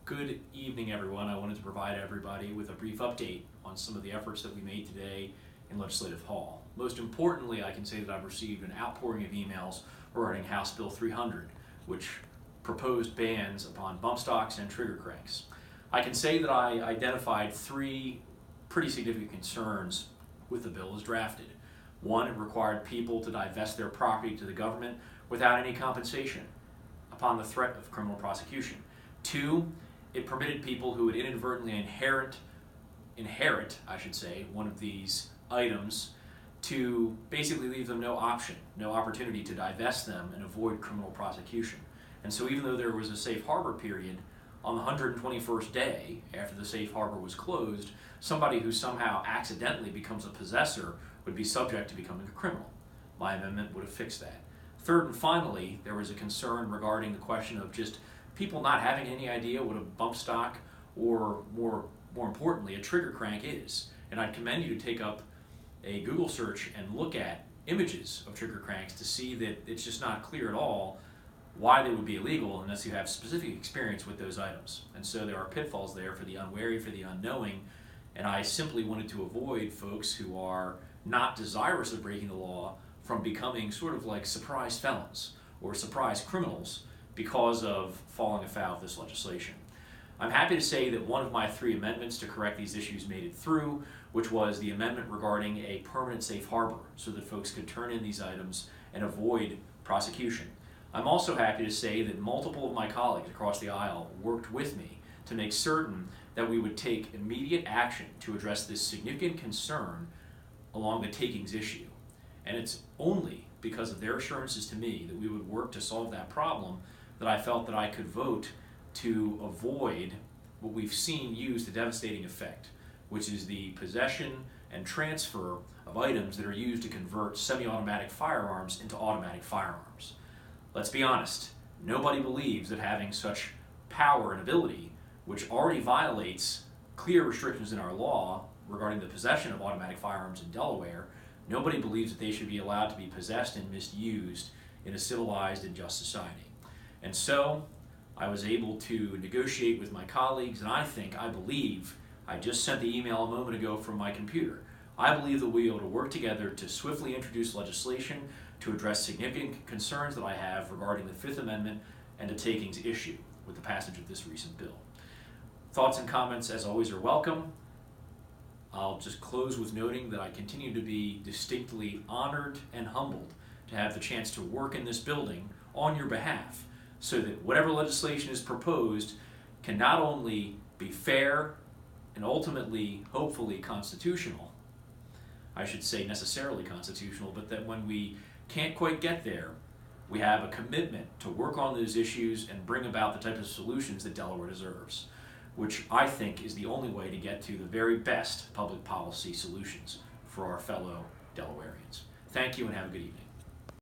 Good evening, everyone. I wanted to provide everybody with a brief update on some of the efforts that we made today in Legislative Hall. Most importantly, I can say that I've received an outpouring of emails regarding House Bill 300, which proposed bans upon bump stocks and trigger cranks. I can say that I identified three pretty significant concerns with the bill as drafted. One, it required people to divest their property to the government without any compensation upon the threat of criminal prosecution. Two, it permitted people who would inadvertently inherit, one of these items to basically leave them no opportunity to divest them and avoid criminal prosecution. And so even though there was a safe harbor period, on the 121st day after the safe harbor was closed, somebody who somehow accidentally becomes a possessor would be subject to becoming a criminal. My amendment would have fixed that. Third and finally, there was a concern regarding the question of just people not having any idea what a bump stock or more importantly a trigger crank is. And I'd commend you to take up a Google search and look at images of trigger cranks to see that it's just not clear at all why they would be illegal unless you have specific experience with those items. And so there are pitfalls there for the unwary, for the unknowing, and I simply wanted to avoid folks who are not desirous of breaking the law from becoming sort of like surprise felons or surprise criminals because of falling afoul of this legislation. I'm happy to say that one of my three amendments to correct these issues made it through, which was the amendment regarding a permanent safe harbor so that folks could turn in these items and avoid prosecution. I'm also happy to say that multiple of my colleagues across the aisle worked with me to make certain that we would take immediate action to address this significant concern along the takings issue. And it's only because of their assurances to me that we would work to solve that problem that I felt that I could vote to avoid what we've seen use the devastating effect, which is the possession and transfer of items that are used to convert semi-automatic firearms into automatic firearms. Let's be honest, nobody believes that having such power and ability, which already violates clear restrictions in our law regarding the possession of automatic firearms in Delaware, nobody believes that they should be allowed to be possessed and misused in a civilized and just society. And so I was able to negotiate with my colleagues, and I believe, I just sent the email a moment ago from my computer, I believe that we'll be able to work together to swiftly introduce legislation to address significant concerns that I have regarding the Fifth Amendment and the takings issue with the passage of this recent bill. Thoughts and comments, as always, are welcome. I'll just close with noting that I continue to be distinctly honored and humbled to have the chance to work in this building on your behalf so that whatever legislation is proposed can not only be fair and ultimately, hopefully, constitutional, I should say necessarily constitutional, but that when we can't quite get there, we have a commitment to work on those issues and bring about the type of solutions that Delaware deserves, which I think is the only way to get to the very best public policy solutions for our fellow Delawareans. Thank you and have a good evening.